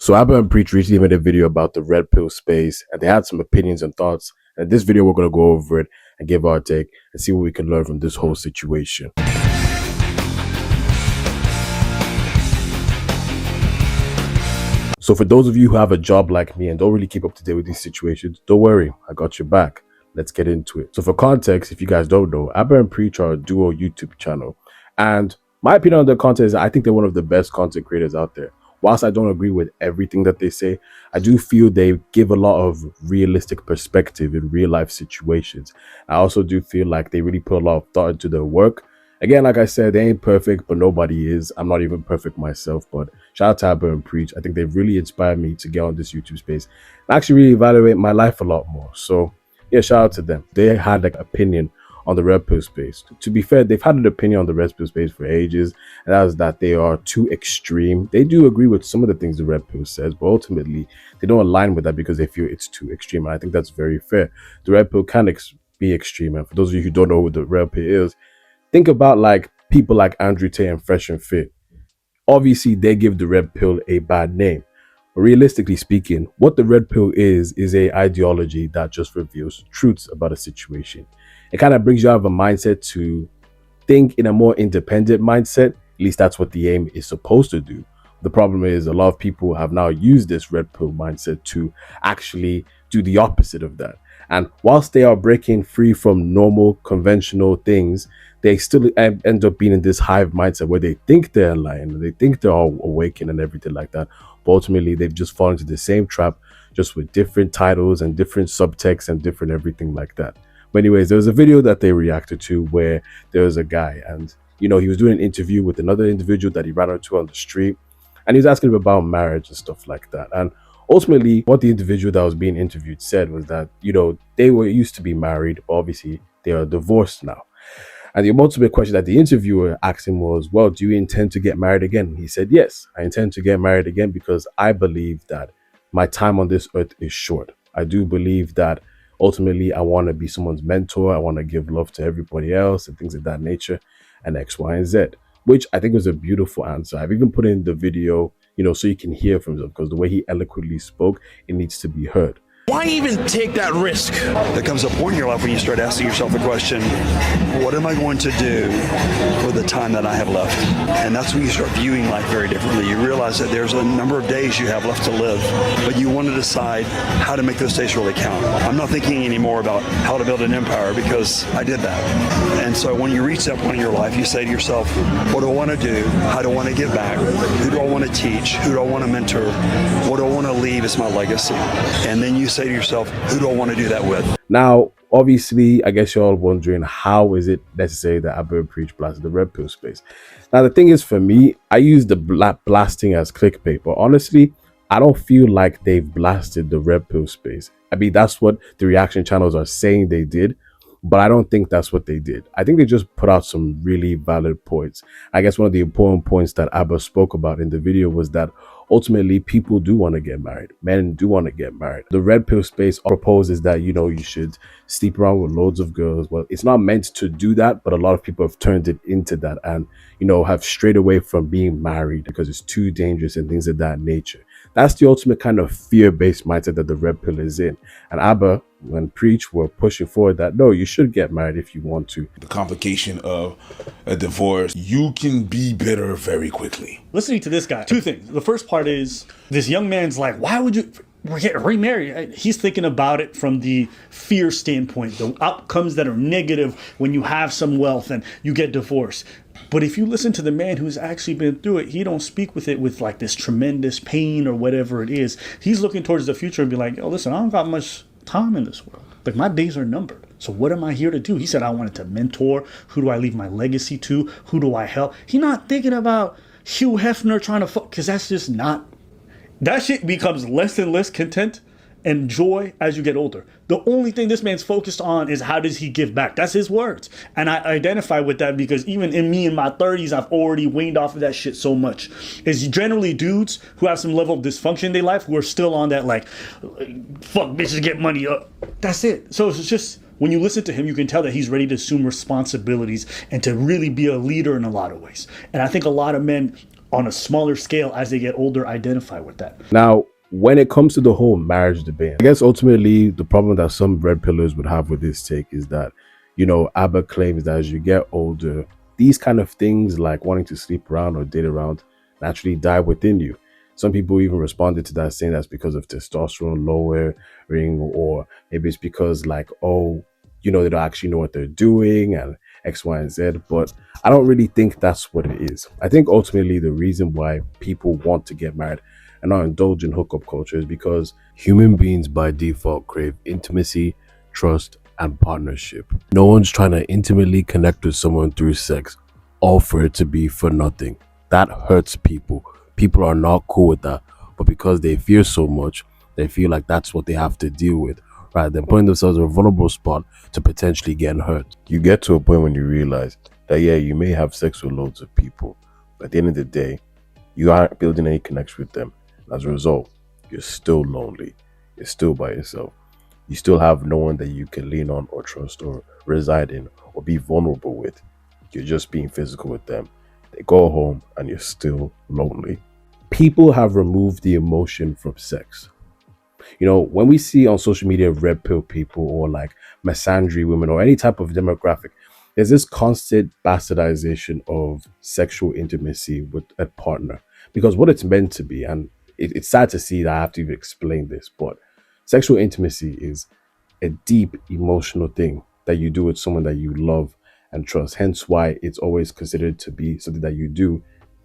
So Abba and Preach recently made a video about the red pill space, and they had some opinions and thoughts. And in this video, we're going to go over it and give our take and see what we can learn from this whole situation. So for those of you who have a job like me and don't really keep up to date with these situations, don't worry, I got your back. Let's get into it. So for context, if you guys don't know, Abba and Preach are a duo YouTube channel. And my opinion on their content is I think they're one of the best content creators out there. Whilst I don't agree with everything that they say, I do feel they give a lot of realistic perspective in real life situations. I also do feel like they really put a lot of thought into their work. Again, like I said, they ain't perfect, but nobody is. I'm not even perfect myself, but shout out to Abba and Preach. I think they've really inspired me to get on this YouTube space and actually really evaluate my life a lot more. So yeah, shout out to them. They had like opinion on the red pill space. To be fair, they've had an opinion on the red pill space for ages, and that is that they are too extreme. They do agree with some of the things the red pill says, but ultimately they don't align with that because they feel it's too extreme. And I think that's very fair. The red pill can be extreme, and for those of you who don't know who the red pill is, think about like people like Andrew Tate and Fresh and Fit. Obviously, they give the red pill a bad name. But realistically speaking, what the red pill is a ideology that just reveals truths about a situation. It kind of brings you out of a mindset to think in a more independent mindset. At least that's what the aim is supposed to do. The problem is a lot of people have now used this red pill mindset to actually do the opposite of that. And whilst they are breaking free from normal, conventional things, they still end up being in this hive mindset where they think they're lying, and they think they're all awakened and everything like that. But ultimately, they've just fallen into the same trap, just with different titles and different subtext and different everything like that. But anyways, there was a video that they reacted to where there was a guy and, he was doing an interview with another individual that he ran into on the street. And he was asking him about marriage and stuff like that. And ultimately, what the individual that was being interviewed said was that, they were used to be married, but obviously they are divorced now. And the ultimate question that the interviewer asked him was, well, do you intend to get married again? He said, yes, I intend to get married again because I believe that my time on this earth is short. I do believe that ultimately I want to be someone's mentor. I want to give love to everybody else and things of that nature and X, Y, and Z, which I think was a beautiful answer. I've even put in the video, so you can hear from him because the way he eloquently spoke, it needs to be heard. Why even take that risk? There comes a point in your life when you start asking yourself the question, what am I going to do with the time that I have left? And that's when you start viewing life very differently. You realize that there's a number of days you have left to live, but you want to decide how to make those days really count. I'm not thinking anymore about how to build an empire because I did that. And so when you reach that point in your life, you say to yourself, what do I want to do? How do I want to give back? Who do I want to teach? Who do I want to mentor? What do I want to leave as my legacy? And then you say to yourself, who do I want to do that with? Now, obviously, I guess you're all wondering, how is it necessary that Abba and Preach blasted the red pill space? Now, the thing is, for me, I use the blasting as clickbait, but honestly, I don't feel like they've blasted the red pill space. I mean, that's what the reaction channels are saying they did, but I don't think that's what they did. I think they just put out some really valid points. I guess one of the important points that Abba spoke about in the video was that ultimately people do want to get married. Men do want to get married. The red pill space proposes that, you should sleep around with loads of girls. Well, it's not meant to do that, but a lot of people have turned it into that and, have strayed away from being married because it's too dangerous and things of that nature. That's the ultimate kind of fear-based mindset that the red pill is in. And Abba and Preach were pushing forward that, no, you should get married if you want to. The complication of a divorce, you can be bitter very quickly. Listening to this guy, two things. The first part is this young man's like, why would you get remarried? He's thinking about it from the fear standpoint, the outcomes that are negative when you have some wealth and you get divorced. But if you listen to the man who's actually been through it, he don't speak with it with like this tremendous pain or whatever it is. He's looking towards the future and be like, oh, listen, I don't got much time in this world. Like, my days are numbered. So what am I here to do? He said, I wanted to mentor. Who do I leave my legacy to? Who do I help? He's not thinking about Hugh Hefner trying to fuck, because that's just not. That shit becomes less and less content and joy as you get older. The only thing this man's focused on is how does he give back. That's his words. And I identify with that because even in me in my 30s, I've already weaned off of that shit so much. It's generally dudes who have some level of dysfunction in their life who are still on that like, fuck bitches, get money up. That's it. So it's just, when you listen to him, you can tell that he's ready to assume responsibilities and to really be a leader in a lot of ways. And I think a lot of men on a smaller scale as they get older identify with that. Now, when it comes to the whole marriage debate, I guess ultimately the problem that some red pillars would have with this take is that, Abba claims that as you get older, these kind of things like wanting to sleep around or date around naturally die within you. Some people even responded to that saying that's because of testosterone lowering, or maybe it's because like, oh, they don't actually know what they're doing and X, Y, and Z. But I don't really think that's what it is. I think ultimately the reason why people want to get married and not indulge in hookup culture is because human beings by default crave intimacy, trust, and partnership. No one's trying to intimately connect with someone through sex, all for it to be for nothing. That hurts people. People are not cool with that. But because they fear so much, they feel like that's what they have to deal with, rather than putting themselves in a vulnerable spot to potentially getting hurt. You get to a point when you realize that, yeah, you may have sex with loads of people, but at the end of the day, you aren't building any connection with them. As a result, you're still lonely. You're still by yourself. You still have no one that you can lean on or trust or reside in or be vulnerable with. You're just being physical with them. They go home and you're still lonely. People have removed the emotion from sex. When we see on social media red pill people or like misandry women or any type of demographic, there's this constant bastardization of sexual intimacy with a partner, because what it's meant to be, and it's sad to see that I have to even explain this, but sexual intimacy is a deep emotional thing that you do with someone that you love and trust. Hence why it's always considered to be something that you do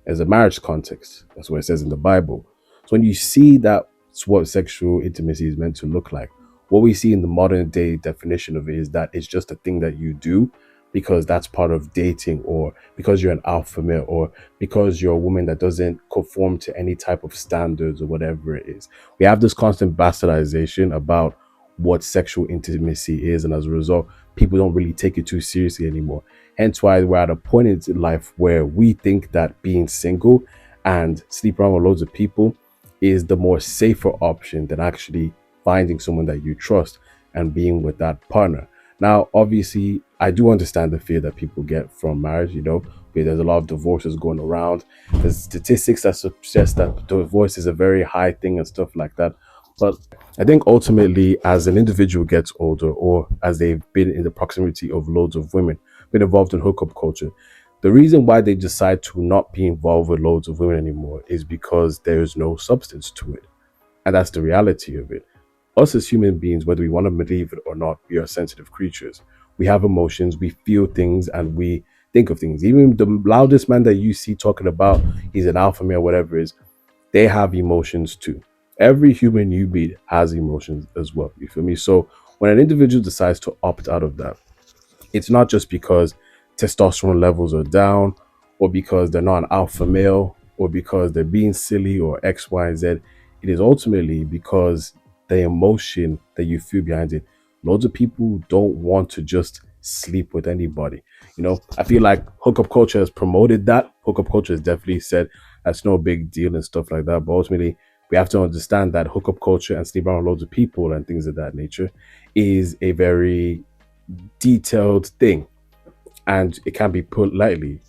as a marriage context. That's what it says in the Bible. So when you see that's what sexual intimacy is meant to look like, what we see in the modern day definition of it is that it's just a thing that you do because that's part of dating, or because you're an alpha male, or because you're a woman that doesn't conform to any type of standards or whatever it is. We have this constant bastardization about what sexual intimacy is, and as a result, people don't really take it too seriously anymore. Hence why we're at a point in life where we think that being single and sleep around with loads of people is the more safer option than actually finding someone that you trust and being with that partner. Now, obviously, I do understand the fear that people get from marriage, where there's a lot of divorces going around. There's statistics that suggest that divorce is a very high thing and stuff like that. But I think ultimately, as an individual gets older, or as they've been in the proximity of loads of women, been involved in hookup culture, the reason why they decide to not be involved with loads of women anymore is because there is no substance to it. And that's the reality of it. Us as human beings, whether we want to believe it or not, we are sensitive creatures. We have emotions, we feel things, and we think of things. Even the loudest man that you see talking about he's an alpha male, whatever it is, they have emotions too. Every human you meet has emotions as well. You feel me? So when an individual decides to opt out of that, it's not just because testosterone levels are down, or because they're not an alpha male, or because they're being silly, or X, Y, and Z. It is ultimately because the emotion that you feel behind it. Loads of people don't want to just sleep with anybody. I feel like hookup culture has promoted that. Hookup culture has definitely said that's no big deal and stuff like that. But ultimately, we have to understand that hookup culture and sleep around loads of people and things of that nature is a very detailed thing. And it can't be put lightly.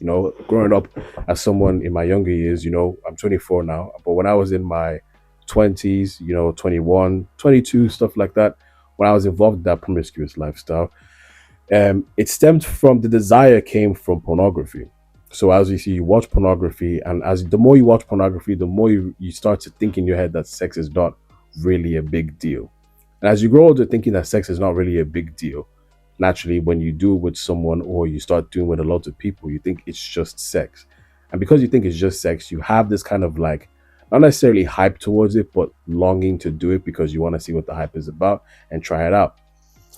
Growing up as someone in my younger years, I'm 24 now, but when I was in my 20s, 21, 22, stuff like that, when I was involved in that promiscuous lifestyle, it stemmed from the desire came from pornography. So as you see, you watch pornography, and as the more you watch pornography, the more you start to think in your head that sex is not really a big deal. And as you grow older, thinking that sex is not really a big deal, naturally, when you do it with someone or you start doing it with a lot of people, you think it's just sex. And because you think it's just sex, you have this kind of like, not necessarily hype towards it, but longing to do it because you want to see what the hype is about and try it out.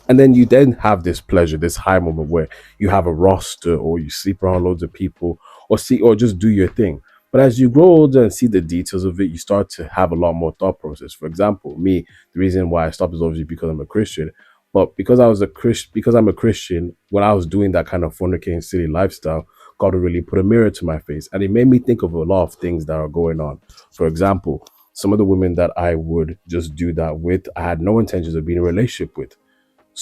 And then you then have this pleasure, this high moment where you have a roster, or you sleep around loads of people, or just do your thing. But as you grow older and see the details of it, you start to have a lot more thought process. For example, me, the reason why I stopped is obviously because I'm a Christian. But because I'm a Christian, when I was doing that kind of fornicating silly lifestyle, God really put a mirror to my face, and it made me think of a lot of things that are going on. For example, some of the women that I would just do that with, I had no intentions of being in a relationship with,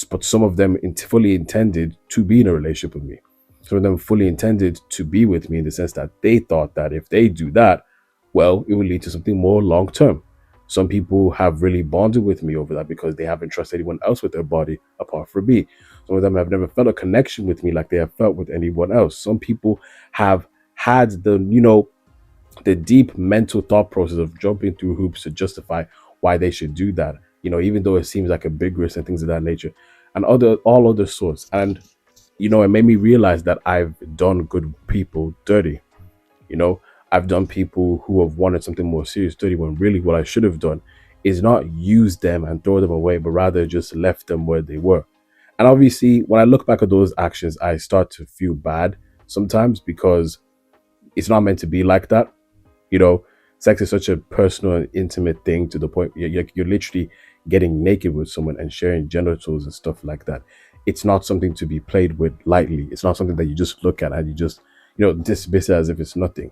but some of them fully intended to be in a relationship with me. Some of them fully intended to be with me in the sense that they thought that if they do that, well, it will lead to something more long term. Some people have really bonded with me over that because they haven't trusted anyone else with their body apart from me. Some of them have never felt a connection with me like they have felt with anyone else. Some people have had the deep mental thought process of jumping through hoops to justify why they should do that, even though it seems like a big risk and things of that nature, and all other sorts. And it made me realize that I've done good people dirty. You know, I've done people who have wanted something more serious dirty when really what I should have done is not use them and throw them away, but rather just left them where they were. And obviously, when I look back at those actions, I start to feel bad sometimes because it's not meant to be like that. You know, sex is such a personal and intimate thing to the point you're literally getting naked with someone and sharing genitals and stuff like that. It's not something to be played with lightly. It's not something that you just look at and you just, dismiss it as if it's nothing.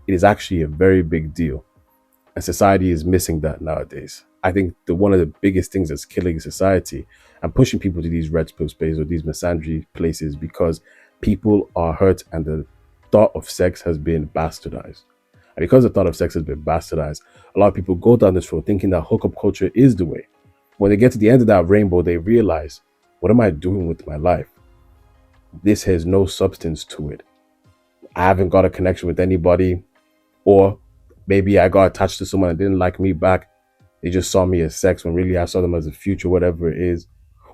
It is actually a very big deal. And society is missing that nowadays. I think one of the biggest things that's killing society and pushing people to these red pill spaces or these misandry places because people are hurt and the thought of sex has been bastardized. And because the thought of sex has been bastardized, a lot of people go down this road thinking that hookup culture is the way. When they get to the end of that rainbow, they realize, what am I doing with my life? This has no substance to it. I haven't got a connection with anybody, or maybe I got attached to someone and didn't like me back. They just saw me as sex when really I saw them as a future, whatever it is,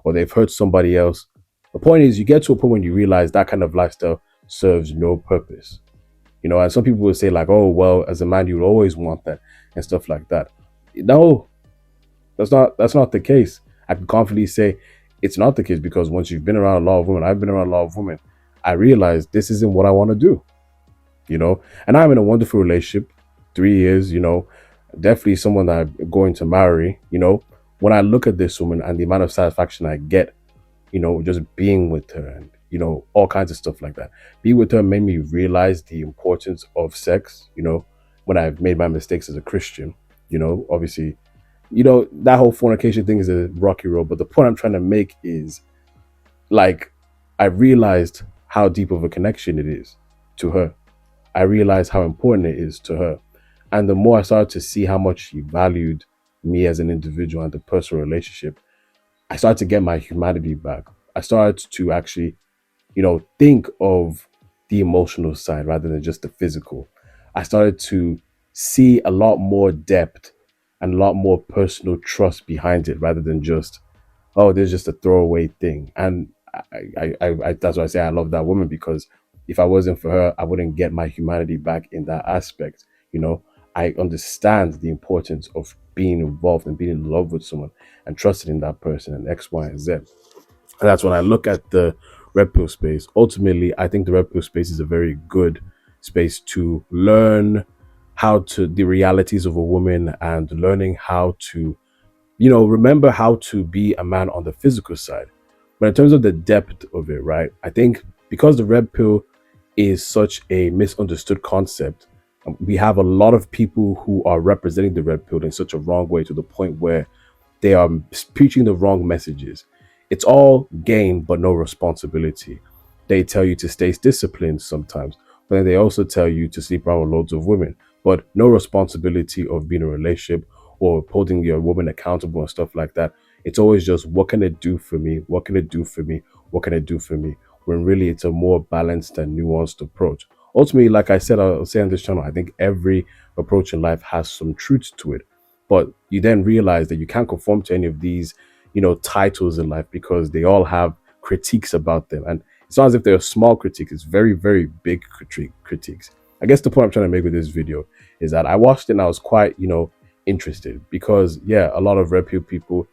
or they've hurt somebody else. The point is, you get to a point when you realize that kind of lifestyle serves no purpose. And some people will say like, oh, well, as a man, you will always want that and stuff like that. No, that's not the case. I can confidently say it's not the case because once you've been around a lot of women, I've been around a lot of women, I realized this isn't what I want to do, and I'm in a wonderful relationship, 3 years, definitely someone that I'm going to marry. When I look at this woman and the amount of satisfaction I get, just being with her and, all kinds of stuff like that. Being with her made me realize the importance of sex, when I've made my mistakes as a Christian, obviously, that whole fornication thing is a rocky road. But the point I'm trying to make is like, I realized how deep of a connection it is to her. I realized how important it is to her. And the more I started to see how much she valued me as an individual and the personal relationship, I started to get my humanity back. I started to actually, think of the emotional side rather than just the physical. I started to see a lot more depth and a lot more personal trust behind it rather than just, oh, there's just a throwaway thing. And that's why I say I love that woman, because if I wasn't for her, I wouldn't get my humanity back in that aspect. I understand the importance of being involved and being in love with someone and trusting in that person and X, Y, and Z. And that's when I look at the red pill space. Ultimately, I think the red pill space is a very good space to learn the realities of a woman and learning how to, remember how to be a man on the physical side. But in terms of the depth of it, right, I think because the red pill is such a misunderstood concept, we have a lot of people who are representing the red pill in such a wrong way to the point where they are preaching the wrong messages. It's all gain, but no responsibility. They tell you to stay disciplined sometimes, but then they also tell you to sleep around with loads of women, but no responsibility of being in a relationship or holding your woman accountable and stuff like that. It's always just, what can it do for me? What can it do for me? What can it do for me? When really it's a more balanced and nuanced approach. Ultimately, like I said, I'll say on this channel, I think every approach in life has some truth to it. But you then realize that you can't conform to any of these, titles in life because they all have critiques about them. And it's not as if they're small critiques, it's very, very big critiques. I guess the point I'm trying to make with this video is that I watched it and I was quite, interested because, yeah, a lot of red pill people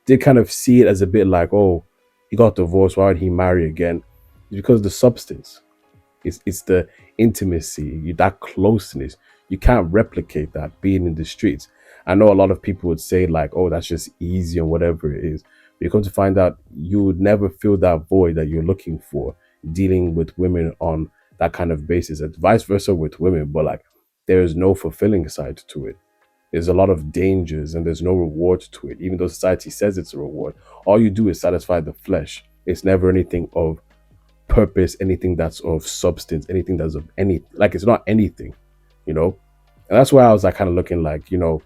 did kind of see it as a bit like, oh, he got divorced, why would he marry again? It's because the substance. It's the intimacy, that closeness. You can't replicate that being in the streets. I know a lot of people would say like, oh, that's just easy and whatever it is. But you come to find out you would never feel that void that you're looking for dealing with women on that kind of basis, and vice versa with women. But like, there is no fulfilling side to it. There's a lot of dangers and there's no reward to it. Even though society says it's a reward, all you do is satisfy the flesh. It's never anything of purpose, anything that's of substance, anything that's of any, like, it's not anything, you know. And that's why I was like kind of looking like, you know,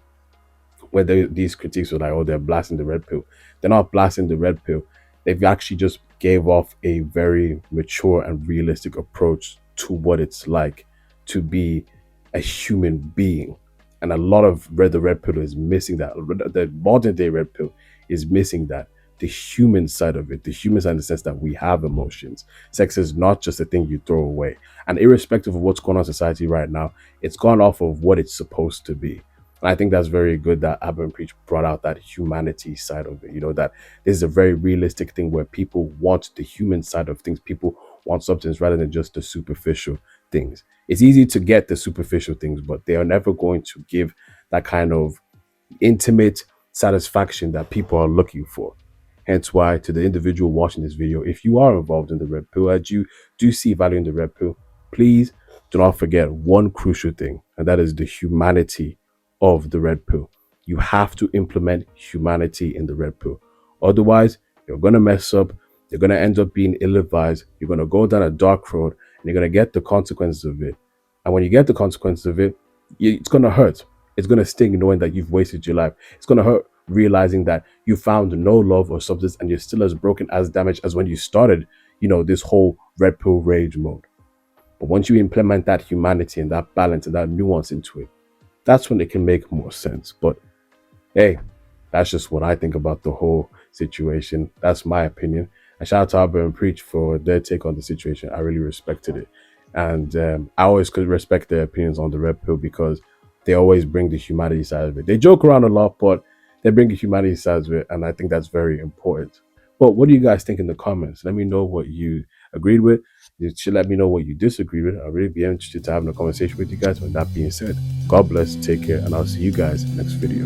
where these critiques were like, oh, they're blasting the red pill. They're not blasting the red pill. They've actually just gave off a very mature and realistic approach to what it's like to be a human being. And a lot of the red pill is missing that. The modern day red pill is missing that. The human side of it, the human side in the sense that we have emotions. Sex is not just a thing you throw away. And irrespective of what's going on in society right now, it's gone off of what it's supposed to be. And I think that's very good that Abba and Preach brought out that humanity side of it. You know, that this is a very realistic thing where people want the human side of things. People want substance rather than just the superficial things. It's easy to get the superficial things, but they are never going to give that kind of intimate satisfaction that people are looking for. Hence why, to the individual watching this video, if you are involved in the red pill, as you do see value in the red pill, please do not forget one crucial thing, and that is the humanity of the red pill. You have to implement humanity in the red pill. Otherwise, you're going to mess up. You're going to end up being ill-advised. You're going to go down a dark road, and you're going to get the consequences of it. And when you get the consequences of it, it's going to hurt. It's going to sting knowing that you've wasted your life. It's going to hurt realizing that you found no love or substance and you're still as broken, as damaged as when you started, you know, this whole red pill rage mode. But once you implement that humanity and that balance and that nuance into it, that's when it can make more sense. But hey, that's just what I think about the whole situation. That's my opinion. And shout out to Abba and Preach for their take on the situation. I really respected it. And I always could respect their opinions on the red pill because they always bring the humanity side of it. They joke around a lot, but they bring the humanity side of it. And I think that's very important. But what do you guys think in the comments? Let me know what you agreed with. You should let me know what you disagreed with. I'll really be interested to having a conversation with you guys. With that being said, God bless, take care, and I'll see you guys next video.